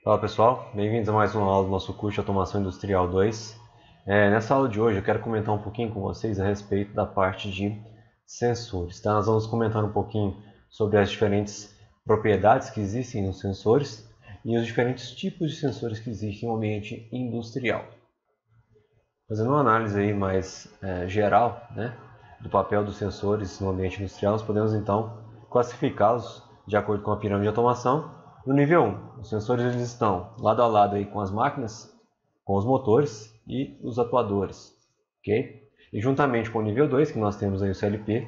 Fala pessoal, bem-vindos a mais uma aula do nosso curso de Automação Industrial 2. Nessa aula de hoje eu quero comentar um pouquinho com vocês a respeito da parte de sensores. Tá? Nós vamos comentar um pouquinho sobre as diferentes propriedades que existem nos sensores e os diferentes tipos de sensores que existem no ambiente industrial. Fazendo uma análise aí mais geral, né, do papel dos sensores no ambiente industrial, nós podemos então classificá-los de acordo com a pirâmide de automação. No nível 1, os sensores eles estão lado a lado aí com as máquinas, com os motores e os atuadores, ok? E juntamente com o nível 2, que nós temos aí o CLP,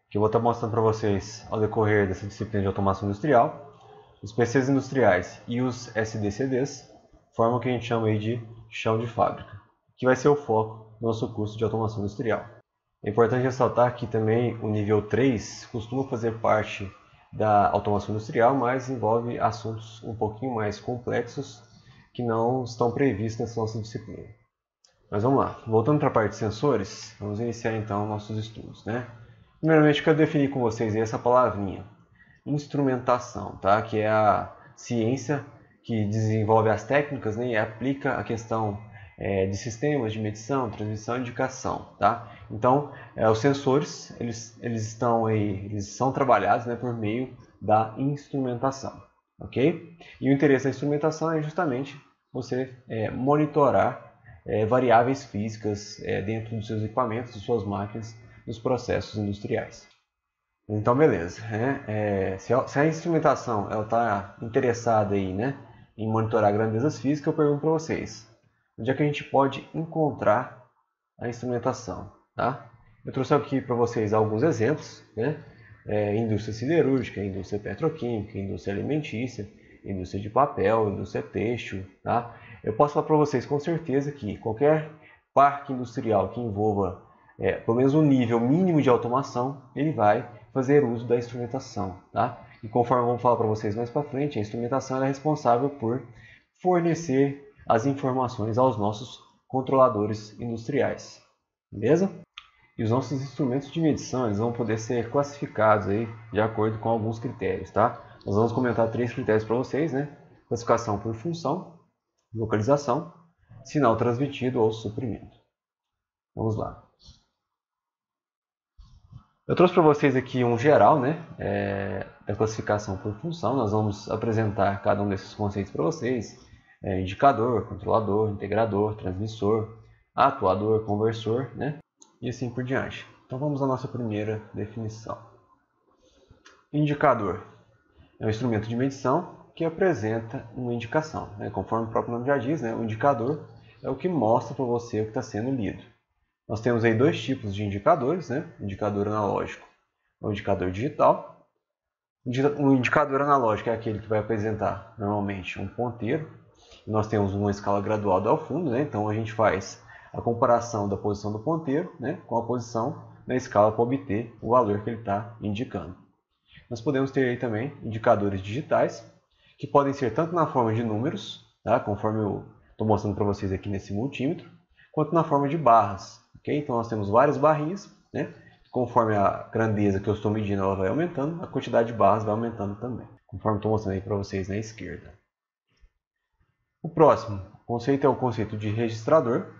que eu vou estar mostrando para vocês ao decorrer dessa disciplina de automação industrial, os PCs industriais e os SDCDs formam o que a gente chama aí de chão de fábrica, que vai ser o foco do nosso curso de automação industrial. É importante ressaltar que também o nível 3 costuma fazer parte da automação industrial, mas envolve assuntos um pouquinho mais complexos que não estão previstos nessa nossa disciplina. Mas vamos lá, voltando para a parte de sensores, vamos iniciar então nossos estudos, né? Primeiramente, eu quero definir com vocês essa palavrinha, instrumentação, tá? Que é a ciência que desenvolve as técnicas, né, e aplica a questão de sistemas de medição, transmissão e indicação, tá? Então, os sensores eles são trabalhados, né, por meio da instrumentação, ok? E o interesse da instrumentação é justamente você monitorar variáveis físicas dentro dos seus equipamentos, de suas máquinas, nos processos industriais. Então, beleza. Se a instrumentação está interessada aí, né, em monitorar grandezas físicas, eu pergunto para vocês, onde é que a gente pode encontrar a instrumentação? Tá? Eu trouxe aqui para vocês alguns exemplos, né? Indústria siderúrgica, indústria petroquímica, indústria alimentícia, indústria de papel, indústria têxtil. Tá? Eu posso falar para vocês com certeza que qualquer parque industrial que envolva pelo menos um nível mínimo de automação, ele vai fazer uso da instrumentação. Tá? E conforme eu vou falar para vocês mais para frente, a instrumentação é responsável por fornecer as informações aos nossos controladores industriais, beleza? E os nossos instrumentos de medição eles vão poder ser classificados aí de acordo com alguns critérios, tá? Nós vamos comentar 3 critérios para vocês, né? Classificação por função, localização, sinal transmitido ou suprimento. Vamos lá. Eu trouxe para vocês aqui um geral, né, da classificação por função. Nós vamos apresentar cada um desses conceitos para vocês. Indicador, controlador, integrador, transmissor, atuador, conversor, né? E assim por diante. Então vamos à nossa primeira definição. Indicador é um instrumento de medição que apresenta uma indicação, né? Conforme o próprio nome já diz, né? O indicador é o que mostra para você o que está sendo lido. Nós temos aí 2 tipos de indicadores, né? Indicador analógico ou indicador digital. O indicador analógico é aquele que vai apresentar normalmente um ponteiro. Nós temos uma escala gradual ao fundo, né? Então a gente faz a comparação da posição do ponteiro, né, com a posição na escala para obter o valor que ele está indicando. Nós podemos ter aí também indicadores digitais, que podem ser tanto na forma de números, tá, conforme eu estou mostrando para vocês aqui nesse multímetro, quanto na forma de barras. Okay? Então nós temos várias barrinhas, né? Conforme a grandeza que eu estou medindo ela vai aumentando, a quantidade de barras vai aumentando também, conforme estou mostrando aí para vocês na esquerda. O próximo conceito é o conceito de registrador.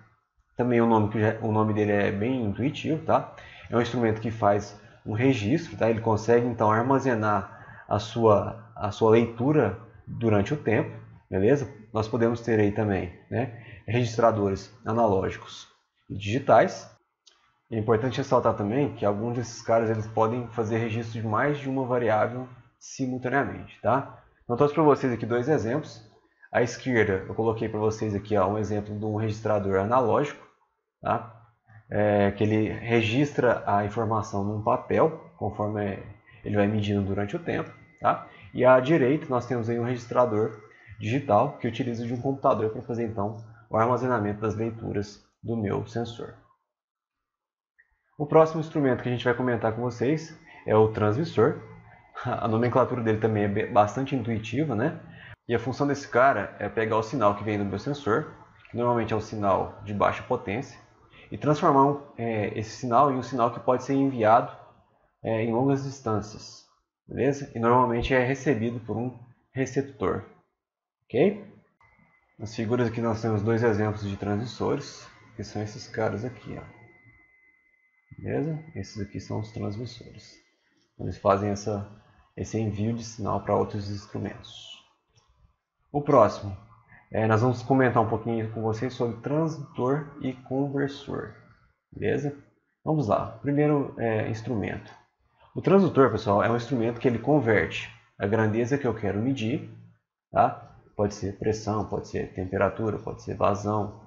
Também o nome dele é bem intuitivo, tá? É um instrumento que faz um registro, tá? Ele consegue então armazenar a sua leitura durante o tempo, beleza? Nós podemos ter aí também, né, registradores analógicos e digitais. É importante ressaltar também que alguns desses caras eles podem fazer registro de mais de uma variável simultaneamente, tá? Então, eu trouxe para vocês aqui 2 exemplos. À esquerda, eu coloquei para vocês aqui um exemplo de um registrador analógico, tá? Que ele registra a informação num papel, conforme ele vai medindo durante o tempo. Tá? E à direita, nós temos aí um registrador digital, que utiliza de um computador para fazer então o armazenamento das leituras do meu sensor. O próximo instrumento que a gente vai comentar com vocês é o transmissor. A nomenclatura dele também é bastante intuitiva, né? E a função desse cara é pegar o sinal que vem do meu sensor, que normalmente é um sinal de baixa potência, e transformar esse sinal em um sinal que pode ser enviado em longas distâncias, beleza? E normalmente é recebido por um receptor. ok? Nas figuras aqui nós temos dois exemplos de transmissores, que são esses caras aqui, ó. Beleza? Esses aqui são os transmissores. Eles fazem esse envio de sinal para outros instrumentos. O próximo, nós vamos comentar um pouquinho com vocês sobre transdutor e conversor. Beleza? Vamos lá. Primeiro instrumento. O transdutor, pessoal, é um instrumento que ele converte a grandeza que eu quero medir, tá? Pode ser pressão, pode ser temperatura, pode ser vazão.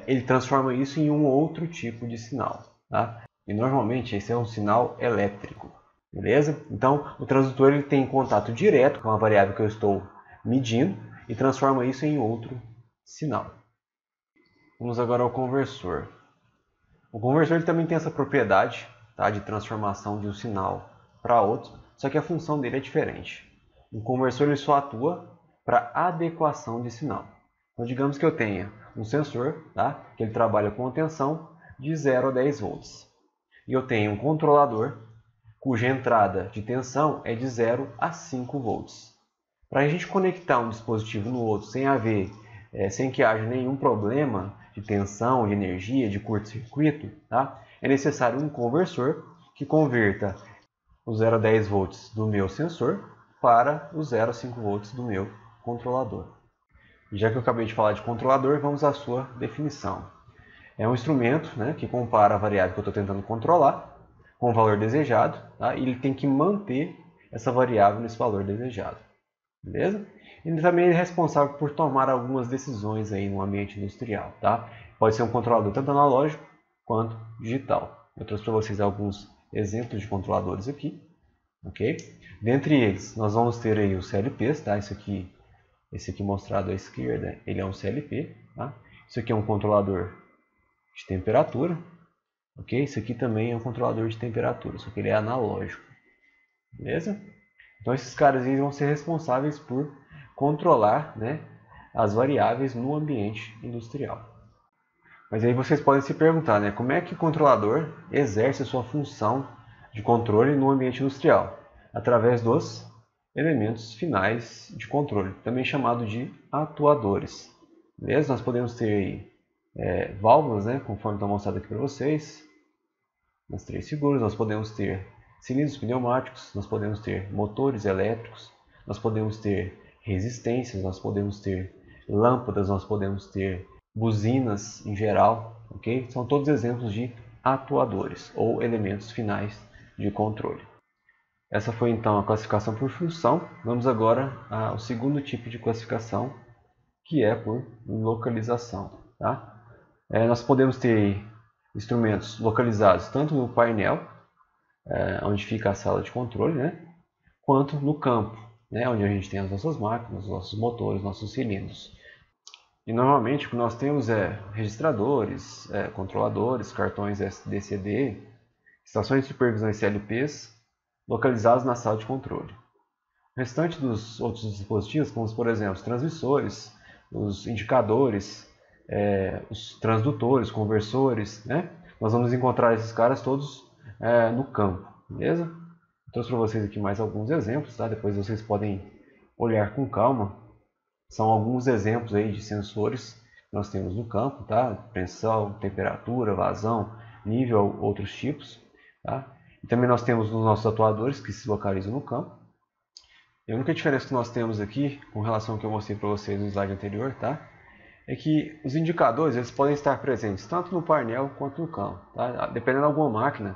Ele transforma isso em um outro tipo de sinal, tá? E normalmente esse é um sinal elétrico, beleza? Então o transdutor ele tem contato direto com a variável que eu estou medindo e transforma isso em outro sinal. Vamos agora ao conversor. O conversor ele também tem essa propriedade, tá, de transformação de um sinal para outro, só que a função dele é diferente. O conversor ele só atua para adequação de sinal. Então, digamos que eu tenha um sensor, tá, que ele trabalha com a tensão de 0 a 10 volts. E eu tenho um controlador cuja entrada de tensão é de 0 a 5 volts. Para a gente conectar um dispositivo no outro sem que haja nenhum problema de tensão, de energia, de curto-circuito, tá, é necessário um conversor que converta o 0 a 10 volts do meu sensor para o 0 a 5 volts do meu controlador. Já que eu acabei de falar de controlador, vamos à sua definição. É um instrumento, né, que compara a variável que eu estou tentando controlar com o valor desejado, tá? E ele tem que manter essa variável nesse valor desejado. Beleza? Ele também é responsável por tomar algumas decisões aí no ambiente industrial. Tá? Pode ser um controlador tanto analógico quanto digital. Eu trouxe para vocês alguns exemplos de controladores aqui. Okay? Dentre eles, nós vamos ter aí os CLPs. Tá? Esse aqui mostrado à esquerda, ele é um CLP. Tá? Isso aqui é um controlador de temperatura. Okay? Esse aqui também é um controlador de temperatura, só que ele é analógico. Beleza? Então esses caras aí vão ser responsáveis por controlar, né, as variáveis no ambiente industrial. Mas aí vocês podem se perguntar, né, como é que o controlador exerce a sua função de controle no ambiente industrial? Através dos elementos finais de controle, também chamado de atuadores. Beleza? Nós podemos ter aí, válvulas, né, conforme está mostrado aqui para vocês, nas 3 figuras. Nós podemos ter cilindros pneumáticos, nós podemos ter motores elétricos, nós podemos ter resistências, nós podemos ter lâmpadas, nós podemos ter buzinas em geral, ok? São todos exemplos de atuadores ou elementos finais de controle. Essa foi então a classificação por função. Vamos agora ao segundo tipo de classificação, que é por localização. Tá? Nós podemos ter instrumentos localizados tanto no painel, onde fica a sala de controle, né, quanto no campo, né, onde a gente tem as nossas máquinas, nossos motores, nossos cilindros. E normalmente o que nós temos registradores, controladores, cartões SDCD, estações de supervisão e CLPs localizados na sala de controle. O restante dos outros dispositivos, como por exemplo os transmissores, os indicadores, os transdutores, conversores, né, nós vamos encontrar esses caras todos no campo, beleza? Eu trouxe para vocês aqui mais alguns exemplos, tá? Depois vocês podem olhar com calma. São alguns exemplos aí de sensores que nós temos no campo, tá? Pressão, temperatura, vazão, nível, outros tipos, tá? E também nós temos os nossos atuadores que se localizam no campo. E a única diferença que nós temos aqui, com relação ao que eu mostrei para vocês no slide anterior, tá? É que os indicadores eles podem estar presentes tanto no painel quanto no campo, tá? Dependendo de alguma máquina,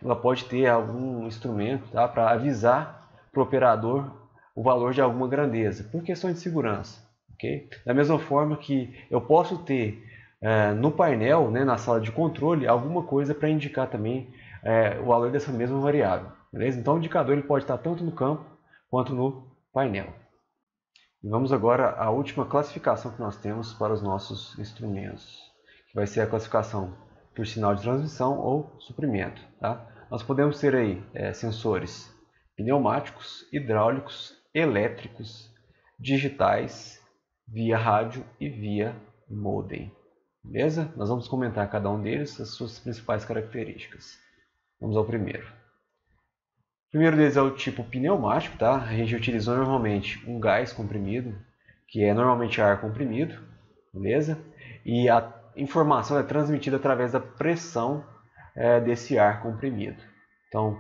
ela pode ter algum instrumento, tá, para avisar para o operador o valor de alguma grandeza, por questão de segurança. Okay? Da mesma forma que eu posso ter no painel, né, na sala de controle, alguma coisa para indicar também o valor dessa mesma variável. Beleza? Então o indicador ele pode estar tanto no campo quanto no painel. E vamos agora à última classificação que nós temos para os nossos instrumentos, que vai ser a classificação por sinal de transmissão ou suprimento. Tá? Nós podemos ter aí sensores pneumáticos, hidráulicos, elétricos, digitais, via rádio e via modem. Beleza? Nós vamos comentar cada um deles, as suas principais características. Vamos ao primeiro. O primeiro deles é o tipo pneumático. Tá? A gente utiliza normalmente um gás comprimido que é normalmente ar comprimido, beleza? E a informação é transmitida através da pressão desse ar comprimido. Então,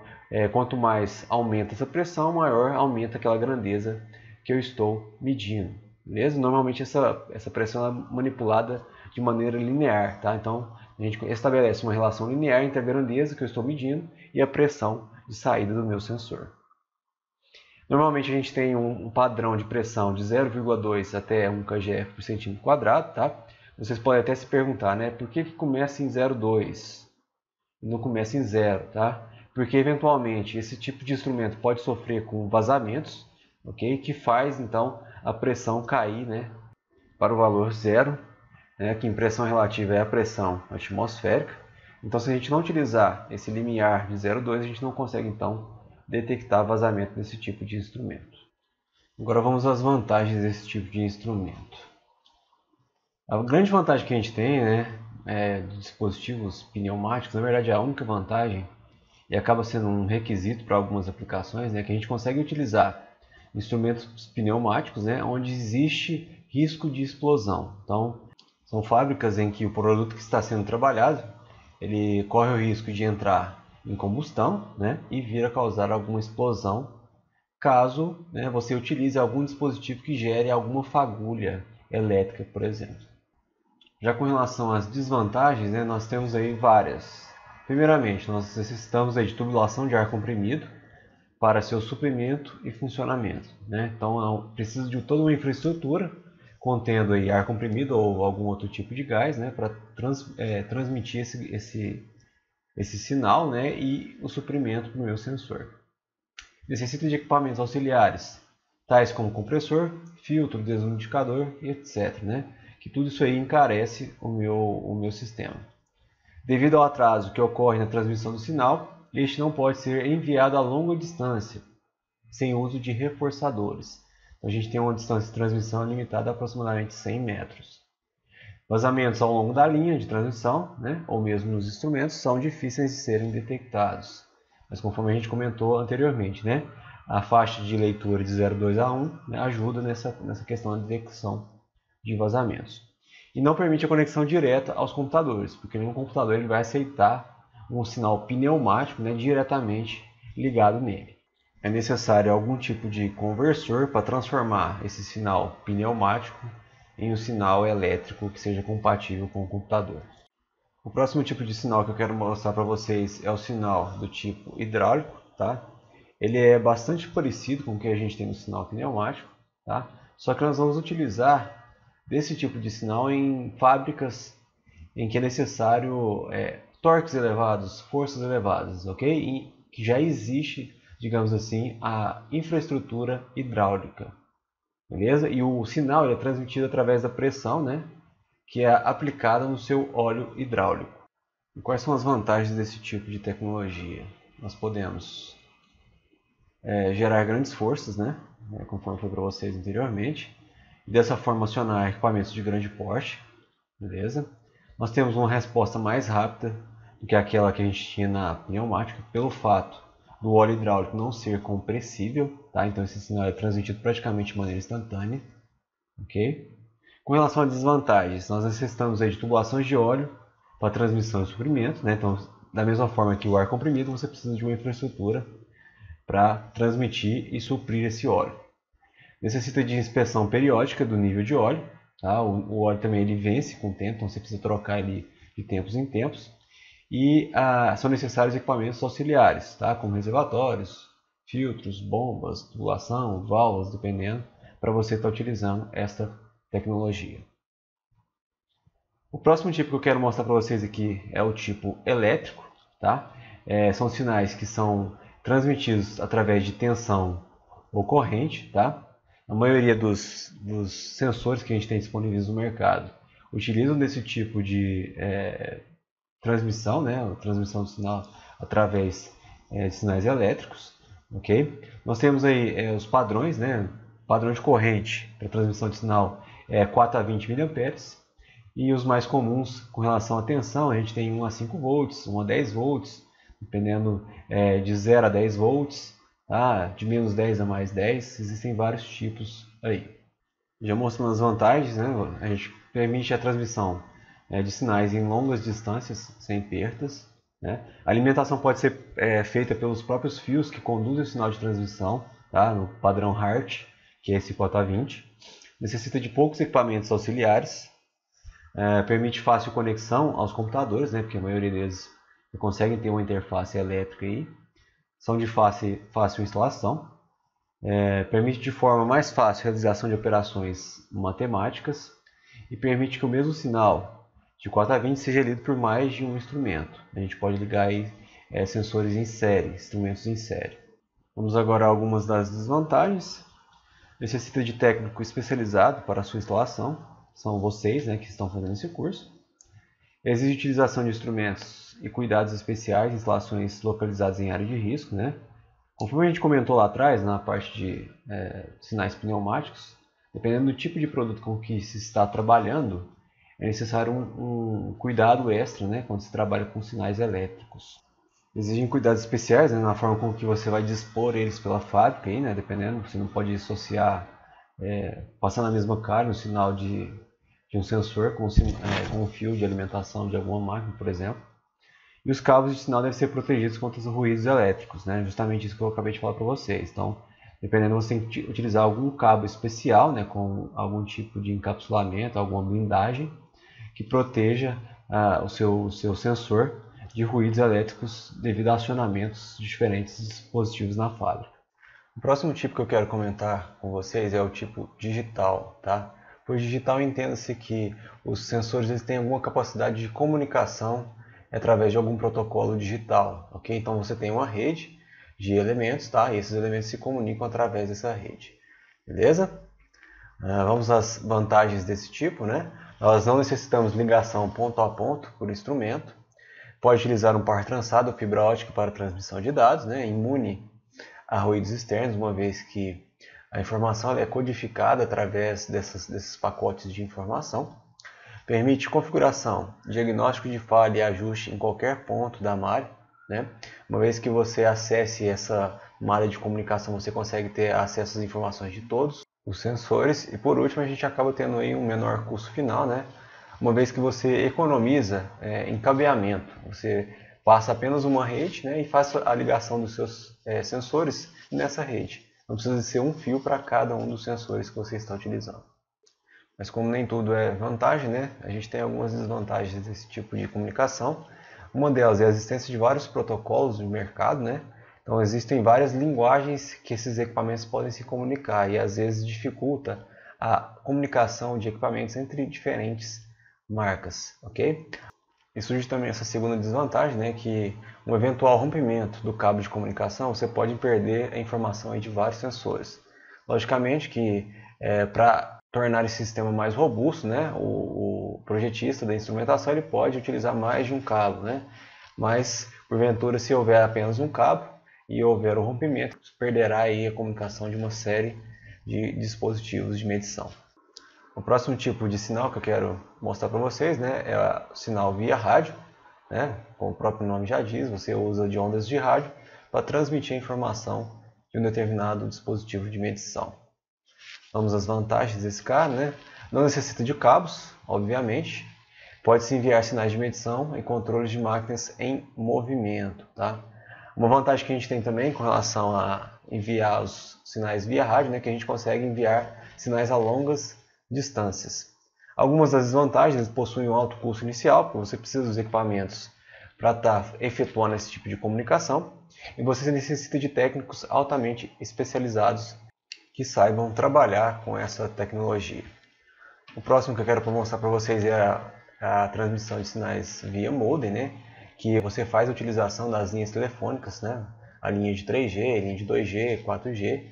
quanto mais aumenta essa pressão, maior aumenta aquela grandeza que eu estou medindo, beleza? Normalmente essa pressão é manipulada de maneira linear, tá? Então, a gente estabelece uma relação linear entre a grandeza que eu estou medindo e a pressão de saída do meu sensor. Normalmente a gente tem um padrão de pressão de 0,2 até 1 kgf por centímetro quadrado, tá? Vocês podem até se perguntar, né? Por que começa em 0,2 e não começa em 0, tá? Porque eventualmente esse tipo de instrumento pode sofrer com vazamentos, ok? Que faz então a pressão cair, né, para o valor 0, né? Que em pressão relativa é a pressão atmosférica. Então, se a gente não utilizar esse limiar de 0,2, a gente não consegue então detectar vazamento desse tipo de instrumento. Agora vamos às vantagens desse tipo de instrumento. A grande vantagem que a gente tem, né, de dispositivos pneumáticos, na verdade a única vantagem, e acaba sendo um requisito para algumas aplicações, né, que a gente consegue utilizar instrumentos pneumáticos, né, onde existe risco de explosão. Então, são fábricas em que o produto que está sendo trabalhado, ele corre o risco de entrar em combustão, né, e vir a causar alguma explosão, caso, né, você utilize algum dispositivo que gere alguma fagulha elétrica, por exemplo. Já com relação às desvantagens, né, nós temos aí várias. Primeiramente, nós necessitamos aí de tubulação de ar comprimido para seu suprimento e funcionamento, né? Então, precisa de toda uma infraestrutura contendo aí ar comprimido ou algum outro tipo de gás, né, para transmitir esse sinal, né, e o suprimento para o meu sensor. Necessita de equipamentos auxiliares, tais como compressor, filtro, desumidificador e etc., né? Que tudo isso aí encarece o meu sistema. Devido ao atraso que ocorre na transmissão do sinal, este não pode ser enviado a longa distância, sem uso de reforçadores. Então, a gente tem uma distância de transmissão limitada a aproximadamente 100 metros. Vazamentos ao longo da linha de transmissão, né, ou mesmo nos instrumentos, são difíceis de serem detectados. Mas conforme a gente comentou anteriormente, né, a faixa de leitura de 0,2 a 1, né, ajuda nessa questão da detecção de vazamentos. E não permite a conexão direta aos computadores, porque nenhum computador ele vai aceitar um sinal pneumático, né, diretamente ligado nele. É necessário algum tipo de conversor para transformar esse sinal pneumático em um sinal elétrico que seja compatível com o computador. O próximo tipo de sinal que eu quero mostrar para vocês é o sinal do tipo hidráulico, tá? Ele é bastante parecido com o que a gente tem no sinal pneumático, tá? Só que nós vamos utilizar desse tipo de sinal em fábricas em que é necessário torques elevados, forças elevadas, ok? E que já existe, digamos assim, a infraestrutura hidráulica, beleza? E o sinal é transmitido através da pressão, né, que é aplicada no seu óleo hidráulico. E quais são as vantagens desse tipo de tecnologia? Nós podemos gerar grandes forças, né, conforme foi para vocês anteriormente, e dessa forma acionar equipamentos de grande porte, beleza? Nós temos uma resposta mais rápida do que aquela que a gente tinha na pneumática, pelo fato do óleo hidráulico não ser compressível, tá? Então esse sinal é transmitido praticamente de maneira instantânea, ok? Com relação a desvantagens, nós necessitamos aí de tubulações de óleo para transmissão e suprimento, né? Então, da mesma forma que o ar comprimido, você precisa de uma infraestrutura para transmitir e suprir esse óleo. Necessita de inspeção periódica do nível de óleo, tá? O óleo também ele vence com o tempo, então você precisa trocar ele de tempos em tempos. E são necessários equipamentos auxiliares, tá? Como reservatórios, filtros, bombas, tubulação, válvulas, dependendo, para você estar utilizando esta tecnologia. O próximo tipo que eu quero mostrar para vocês aqui é o tipo elétrico, tá? São sinais que são transmitidos através de tensão ou corrente, tá? A maioria dos sensores que a gente tem disponíveis no mercado utilizam desse tipo de transmissão, né? A transmissão do sinal através de sinais elétricos, ok? Nós temos aí os padrões, né? Padrão de corrente para transmissão de sinal é 4 a 20 mA, e os mais comuns com relação à tensão, a gente tem 1 a 5 volts, 1 a 10 volts, dependendo de 0 a 10 volts, tá? De menos 10 a mais 10, existem vários tipos aí. Já mostrando as vantagens, né? A gente permite a transmissão de sinais em longas distâncias, sem perdas. Né? A alimentação pode ser feita pelos próprios fios que conduzem o sinal de transmissão, tá? No padrão HART, que é esse porta 20. Necessita de poucos equipamentos auxiliares. Permite fácil conexão aos computadores, né? Porque a maioria deles conseguem ter uma interface elétrica aí. São de fácil instalação. Permite de forma mais fácil a realização de operações matemáticas e permite que o mesmo sinal de 4 a 20 seja lido por mais de um instrumento. A gente pode ligar aí, sensores em série, instrumentos em série. Vamos agora a algumas das desvantagens. Necessita de técnico especializado para a sua instalação. São vocês, né, que estão fazendo esse curso. Exige utilização de instrumentos e cuidados especiais em instalações localizadas em área de risco, né? Conforme a gente comentou lá atrás, na parte de sinais pneumáticos, dependendo do tipo de produto com que se está trabalhando, é necessário um cuidado extra, né, quando se trabalha com sinais elétricos. Exigem cuidados especiais, né, na forma com que você vai dispor eles pela fábrica, aí, né, dependendo, você não pode associar, passando a mesma carga, um sinal de um sensor com um fio de alimentação de alguma máquina, por exemplo. E os cabos de sinal devem ser protegidos contra os ruídos elétricos, né? Justamente isso que eu acabei de falar para vocês. Então, dependendo, você tem que utilizar algum cabo especial, né, com algum tipo de encapsulamento, alguma blindagem, que proteja o seu sensor de ruídos elétricos devido a acionamentos de diferentes dispositivos na fábrica. O próximo tipo que eu quero comentar com vocês é o tipo digital, tá? Por digital, entenda-se que os sensores eles têm alguma capacidade de comunicação através de algum protocolo digital, ok? Então você tem uma rede de elementos, tá? E esses elementos se comunicam através dessa rede, beleza? Vamos às vantagens desse tipo, né? Nós não necessitamos ligação ponto a ponto por instrumento. Pode utilizar um par trançado ou fibra ótica para transmissão de dados, né? Imune a ruídos externos, uma vez que a informação é codificada através desses pacotes de informação. Permite configuração, diagnóstico de falha e ajuste em qualquer ponto da malha, né? Uma vez que você acesse essa malha de comunicação, você consegue ter acesso às informações de todos os sensores. E por último, a gente acaba tendo aí um menor custo final, né? Uma vez que você economiza em cabeamento. Você passa apenas uma rede, né, e faz a ligação dos seus sensores nessa rede. Não precisa ser um fio para cada um dos sensores que você está utilizando. Mas como nem tudo é vantagem, né, a gente tem algumas desvantagens desse tipo de comunicação. Uma delas é a existência de vários protocolos no mercado, né? Então existem várias linguagens que esses equipamentos podem se comunicar e às vezes dificulta a comunicação de equipamentos entre diferentes marcas, ok? E surge também essa segunda desvantagem, né, que um eventual rompimento do cabo de comunicação, você pode perder a informação aí de vários sensores. Logicamente que para tornar esse sistema mais robusto, né, o projetista da instrumentação ele pode utilizar mais de um cabo, né? Mas porventura, se houver apenas um cabo e houver o rompimento, perderá aí a comunicação de uma série de dispositivos de medição. O próximo tipo de sinal que eu quero mostrar para vocês, né, é o sinal via rádio, né? Como o próprio nome já diz, você usa de ondas de rádio para transmitir a informação de um determinado dispositivo de medição. Vamos às vantagens desse cara, né? Não necessita de cabos, obviamente. Pode-se enviar sinais de medição e controles de máquinas em movimento, tá? Uma vantagem que a gente tem também com relação a enviar os sinais via rádio, né, que a gente consegue enviar sinais a longas distâncias. Algumas das desvantagens possuem um alto custo inicial, porque você precisa dos equipamentos para estar efetuando esse tipo de comunicação, e você necessita de técnicos altamente especializados que saibam trabalhar com essa tecnologia. O próximo que eu quero mostrar para vocês é a transmissão de sinais via modem, né? Que você faz a utilização das linhas telefônicas, né? A linha de 3G, a linha de 2G, 4G,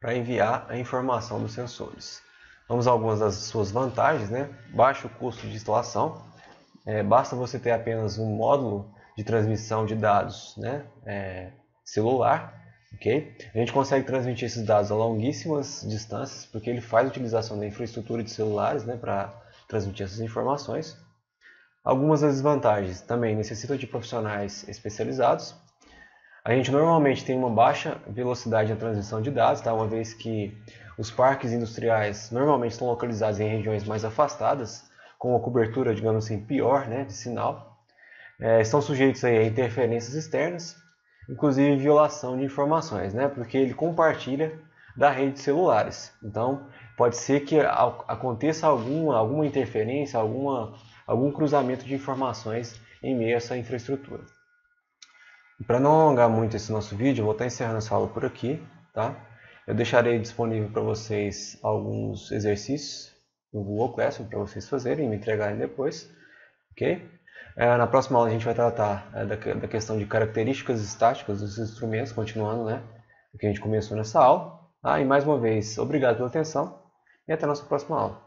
para enviar a informação dos sensores. Vamos a algumas das suas vantagens, né? Baixo custo de instalação, basta você ter apenas um módulo de transmissão de dados, né? Celular, ok? A gente consegue transmitir esses dados a longuíssimas distâncias, porque ele faz a utilização da infraestrutura de celulares, né, para transmitir essas informações. Algumas das desvantagens também necessitam de profissionais especializados. A gente normalmente tem uma baixa velocidade na transmissão de dados, tá? Uma vez que Os parques industriais normalmente estão localizados em regiões mais afastadas, com uma cobertura, digamos assim, pior, né, de sinal. Estão sujeitos aí a interferências externas, inclusive violação de informações, né, porque ele compartilha da rede de celulares. Então, pode ser que aconteça alguma interferência, algum cruzamento de informações em meio a essa infraestrutura. Para não alongar muito esse nosso vídeo, eu vou estar encerrando essa aula por aqui, tá? Eu deixarei disponível para vocês alguns exercícios no Google Classroom para vocês fazerem e me entregarem depois, ok? Na próxima aula a gente vai tratar da questão de características estáticas dos instrumentos, continuando, né, o que a gente começou nessa aula. E mais uma vez, obrigado pela atenção e até a nossa próxima aula.